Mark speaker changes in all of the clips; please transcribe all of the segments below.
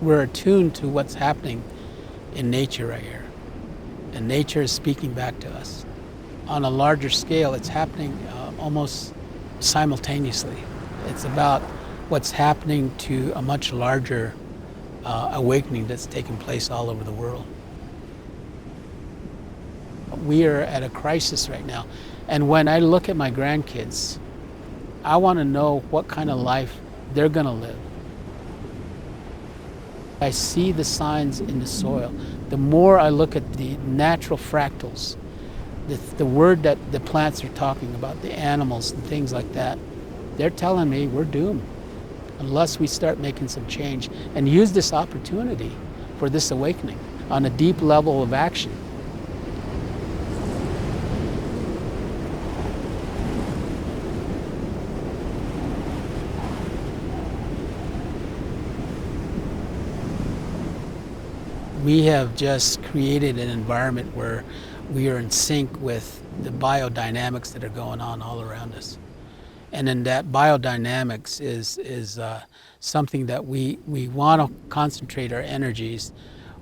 Speaker 1: We're attuned to what's happening in nature right here, and nature is speaking back to us. On a larger scale, it's happening almost simultaneously. It's about what's happening to a much larger awakening that's taking place all over the world. We are at a crisis right now, and when I look at my grandkids, I want to know what kind of life they're going to live. I see the signs in the soil. The more I look at the natural fractals, the word that the plants are talking about, the animals and things like that, they're telling me we're doomed unless we start making some change and use this opportunity for this awakening on a deep level of action. We have just created an environment where we are in sync with the biodynamics that are going on all around us. And then that biodynamics is something that we want to concentrate our energies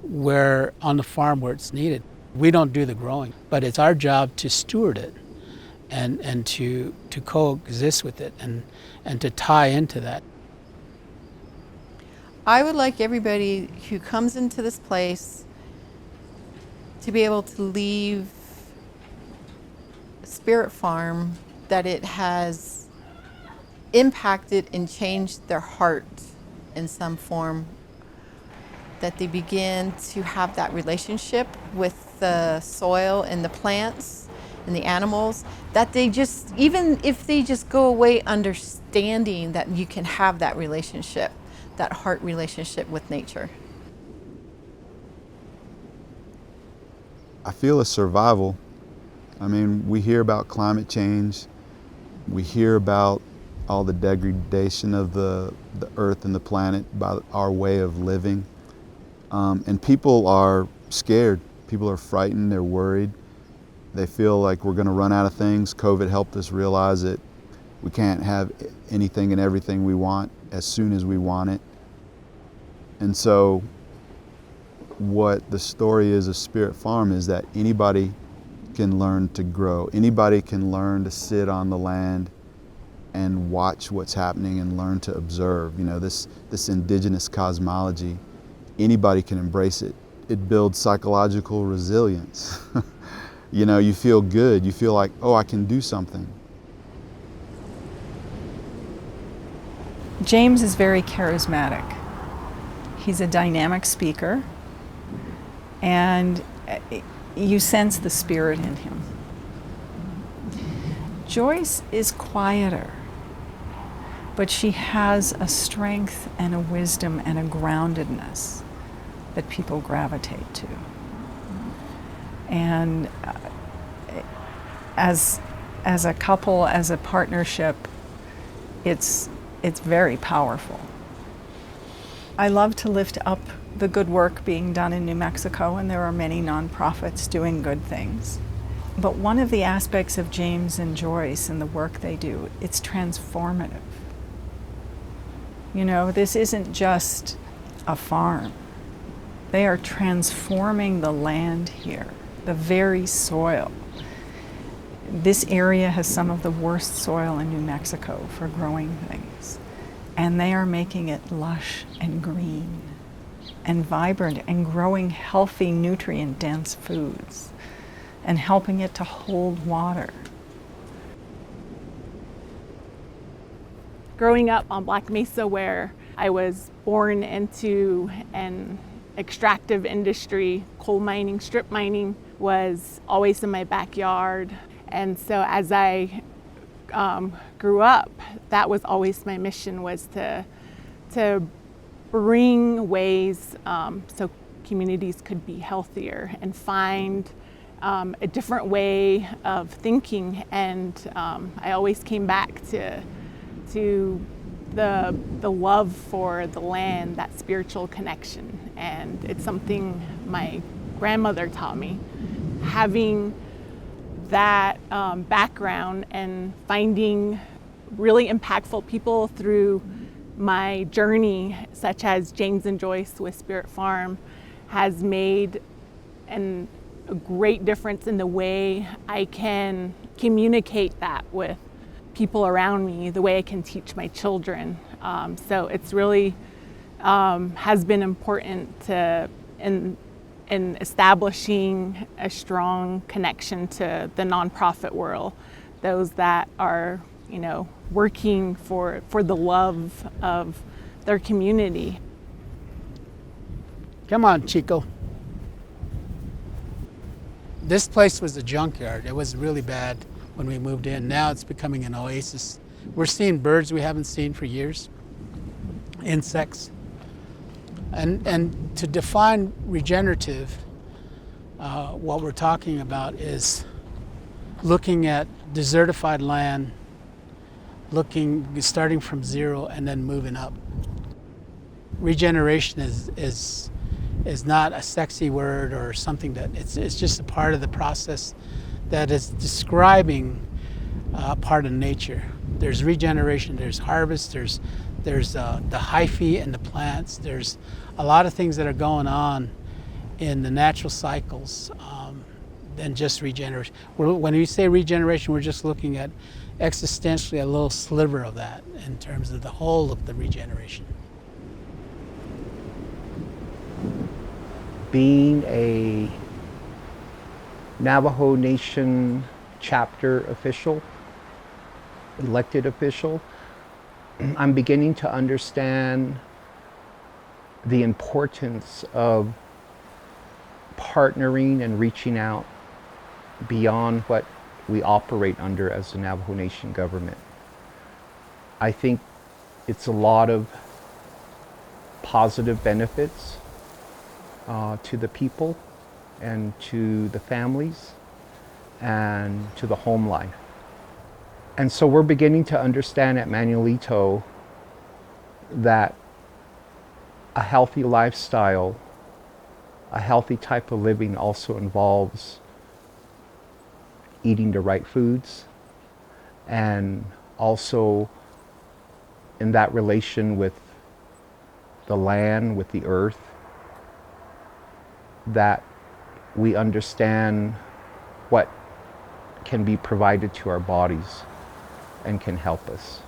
Speaker 1: where on the farm where it's needed. We don't do the growing, but it's our job to steward it and to coexist with it and to tie into that.
Speaker 2: I would like everybody who comes into this place to be able to leave Spirit Farm that it has impacted and changed their heart in some form, that they begin to have that relationship with the soil and the plants and the animals, that they just, even if they just go away understanding that you can have that relationship, that heart relationship with nature.
Speaker 3: I feel a survival. I mean, we hear about climate change. We hear about all the degradation of the earth and the planet by our way of living. And people are scared. People are frightened, they're worried. They feel like we're gonna run out of things. COVID helped us realize that we can't have anything and everything we want as soon as we want it. And so what the story is of Spirit Farm is that anybody can learn to grow. Anybody can learn to sit on the land and watch what's happening and learn to observe. You know, this indigenous cosmology, anybody can embrace it. It builds psychological resilience. You know, you feel good. You feel like, oh, I can do something.
Speaker 4: James is very charismatic. He's a dynamic speaker, and you sense the spirit in him. Joyce is quieter, but she has a strength and a wisdom and a groundedness that people gravitate to. And as a couple, as a partnership, it's very powerful. I love to lift up the good work being done in New Mexico, and there are many nonprofits doing good things. But one of the aspects of James and Joyce and the work they do, it's transformative. You know, this isn't just a farm. They are transforming the land here, the very soil. This area has some of the worst soil in New Mexico for growing things. And they are making it lush and green and vibrant and growing healthy, nutrient-dense foods and helping it to hold water.
Speaker 5: Growing up on Black Mesa, where I was born into an extractive industry, coal mining, strip mining was always in my backyard. And so as I grew up, that was always my mission, was to bring ways so communities could be healthier and find a different way of thinking. And I always came back to the love for the land, that spiritual connection. And it's something my grandmother taught me. Having that background and finding really impactful people through my journey, such as James and Joyce with Spirit Farm, has made a great difference in the way I can communicate that with people around me, the way I can teach my children. So it's really has been important in establishing a strong connection to the nonprofit world, those that are, working for the love of their community.
Speaker 1: Come on, Chico. This place was a junkyard. It was really bad when we moved in. Now it's becoming an oasis. We're seeing birds we haven't seen for years, insects. And to define regenerative, what we're talking about is looking at desertified land, starting from zero and then moving up. Regeneration is not a sexy word or something that it's just a part of the process that is describing a part of nature. There's regeneration, there's harvest, there's the hyphae and the plants. There's a lot of things that are going on in the natural cycles than just regeneration. When we say regeneration, we're just looking at existentially a little sliver of that in terms of the whole of the regeneration.
Speaker 6: Being a Navajo Nation chapter official, elected official, I'm beginning to understand the importance of partnering and reaching out beyond what we operate under as the Navajo Nation government. I think it's a lot of positive benefits to the people and to the families and to the home life. And so we're beginning to understand at Manuelito that a healthy lifestyle, a healthy type of living also involves eating the right foods, and also in that relation with the land, with the earth, that we understand what can be provided to our bodies and can help us.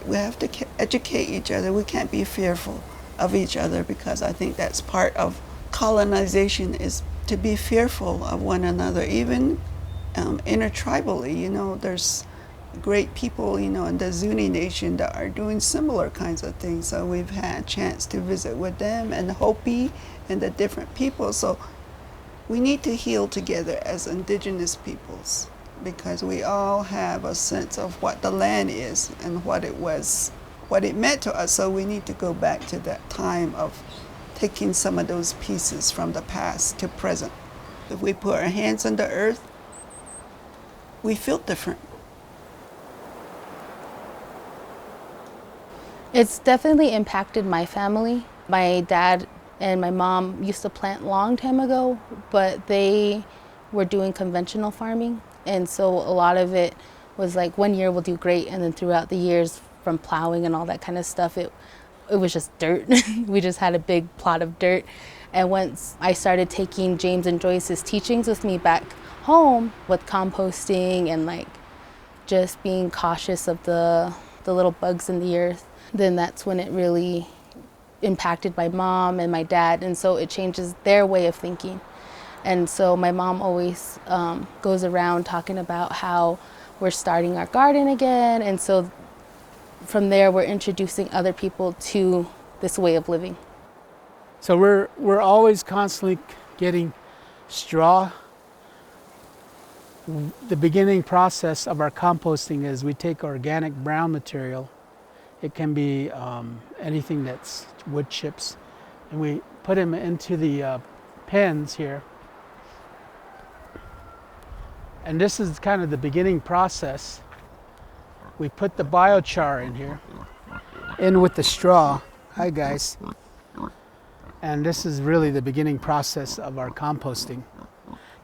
Speaker 7: We have to educate each other. We can't be fearful of each other, because I think that's part of colonization, is to be fearful of one another, even intertribally. There's great people, in the Zuni Nation that are doing similar kinds of things. So we've had a chance to visit with them and Hopi and the different people. So we need to heal together as indigenous peoples, because we all have a sense of what the land is and what it meant to us. So we need to go back to that time of taking some of those pieces from the past to present. If we put our hands on the earth, we feel different.
Speaker 8: It's definitely impacted my family. My dad and my mom used to plant long time ago, but they were doing conventional farming. And so a lot of it was like 1 year we'll do great, and then throughout the years from plowing and all that kind of stuff, it was just dirt. We just had a big plot of dirt. And once I started taking James and Joyce's teachings with me back home with composting and like just being cautious of the little bugs in the earth, then that's when it really impacted my mom and my dad. And so it changes their way of thinking. And so my mom always goes around talking about how we're starting our garden again. And so from there, we're introducing other people to this way of living.
Speaker 1: So we're always constantly getting straw. The beginning process of our composting is we take organic brown material. It can be anything that's wood chips, and we put them into the pens here. And this is kind of the beginning process. We put the biochar in here, in with the straw. Hi guys. And this is really the beginning process of our composting.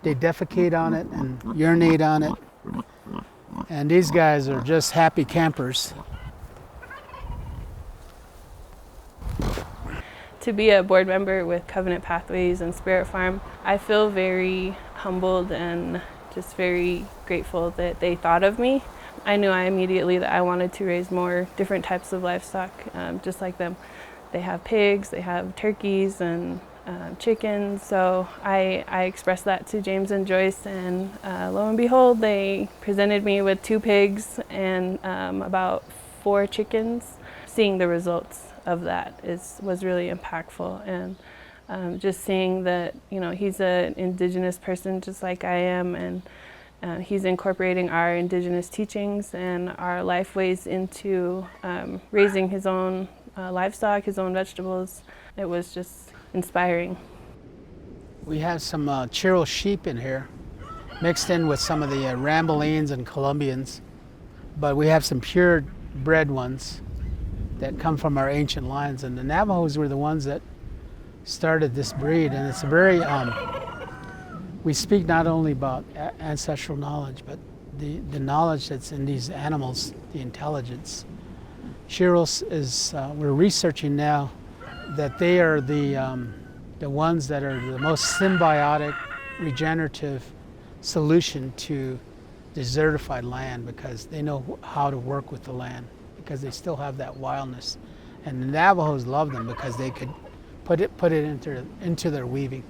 Speaker 1: They defecate on it and urinate on it. And these guys are just happy campers.
Speaker 9: To be a board member with Covenant Pathways and Spirit Farm, I feel very humbled and just very grateful that they thought of me. I knew immediately that I wanted to raise more different types of livestock, just like them. They have pigs, they have turkeys and chickens, so I expressed that to James and Joyce, and lo and behold, they presented me with 2 pigs and about 4 chickens. Seeing the results of that was really impactful, and just seeing that, you know, he's an indigenous person just like I am, and he's incorporating our indigenous teachings and our life ways into raising his own livestock, his own vegetables. It was just inspiring.
Speaker 1: We have some Chiro sheep in here, mixed in with some of the Ramblines and Colombians, but we have some pure bred ones that come from our ancient lines, and the Navajos were the ones that started this breed, and it's a very, we speak not only about ancestral knowledge, but the knowledge that's in these animals, the intelligence. Chiros is, we're researching now that they are the ones that are the most symbiotic, regenerative solution to desertified land, because they know how to work with the land, because they still have that wildness. And the Navajos love them because they could put it into their weaving.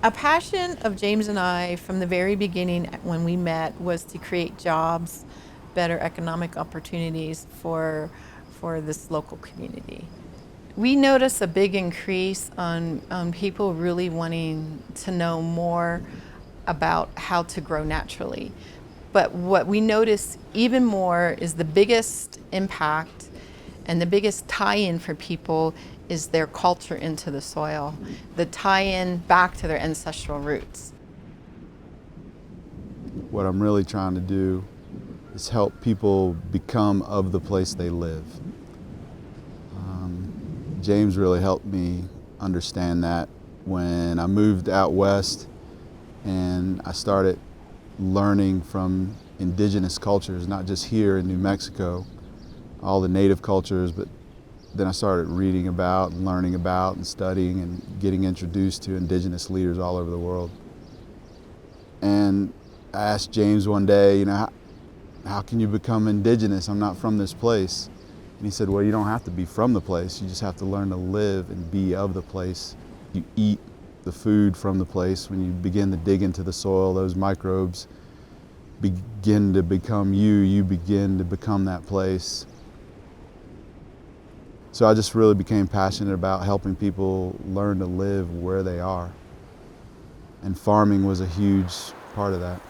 Speaker 2: A passion of James and I from the very beginning when we met was to create jobs, better economic opportunities for this local community. We noticed a big increase on people really wanting to know more about how to grow naturally. But what we notice even more is the biggest impact and the biggest tie-in for people is their culture into the soil, the tie-in back to their ancestral roots.
Speaker 3: What I'm really trying to do is help people become of the place they live. James really helped me understand that when I moved out west and I started learning from indigenous cultures, not just here in New Mexico, all the native cultures, but then I started reading about and learning about and studying and getting introduced to indigenous leaders all over the world. And I asked James one day, you know, how can you become indigenous? I'm not from this place. And he said, well, you don't have to be from the place. You just have to learn to live and be of the place. You eat the food from the place. When you begin to dig into the soil, those microbes begin to become you. You begin to become that place. So I just really became passionate about helping people learn to live where they are. And farming was a huge part of that.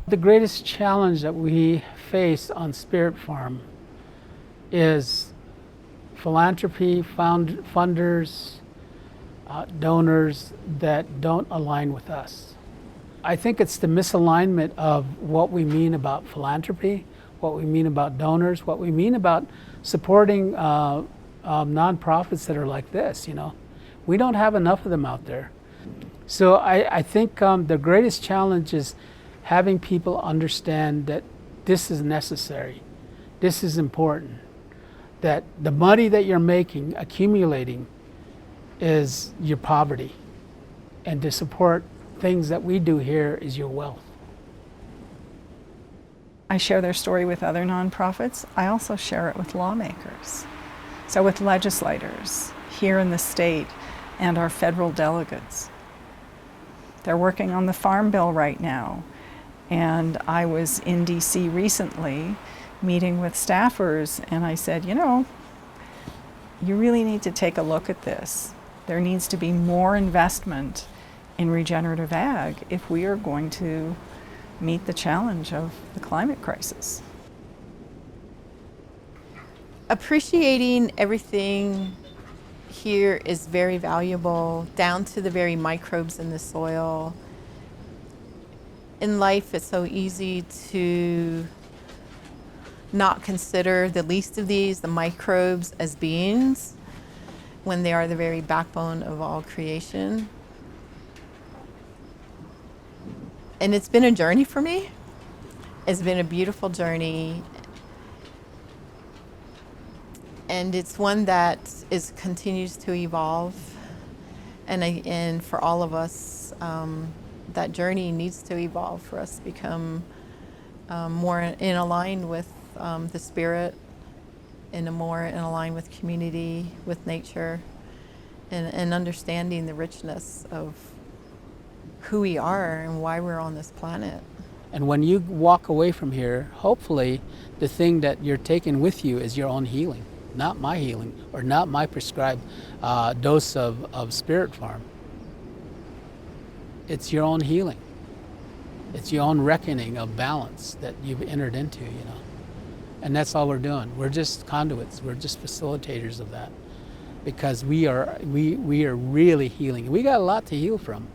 Speaker 1: The greatest challenge that we face on Spirit Farm is philanthropy, funders, donors that don't align with us. I think it's the misalignment of what we mean about philanthropy, what we mean about donors, what we mean about supporting nonprofits that are like this, you know. We don't have enough of them out there. So I think the greatest challenge is having people understand that this is necessary, this is important, that the money that you're making, accumulating, is your poverty, and to support things that we do here is your wealth.
Speaker 4: I share their story with other nonprofits. I also share it with lawmakers. So with legislators here in the state and our federal delegates. They're working on the Farm Bill right now. And I was in DC recently meeting with staffers, and I said, you know, you really need to take a look at this. There needs to be more investment in regenerative ag if we are going to meet the challenge of the climate crisis.
Speaker 2: Appreciating everything here is very valuable, down to the very microbes in the soil. In life, it's so easy to not consider the least of these, the microbes, as beings, when they are the very backbone of all creation. And it's been a journey for me. It's been a beautiful journey. And it's one that continues to evolve. And for all of us, that journey needs to evolve for us to become more in align with the spirit, and more in align with community, with nature, and understanding the richness of who we are and why we're on this planet.
Speaker 1: And when you walk away from here, hopefully the thing that you're taking with you is your own healing, not my healing, or not my prescribed dose of Spirit Farm. It's your own healing. It's your own reckoning of balance that you've entered into, you know. And that's all we're doing. We're just conduits. We're just facilitators of that, because we are really healing. We got a lot to heal from.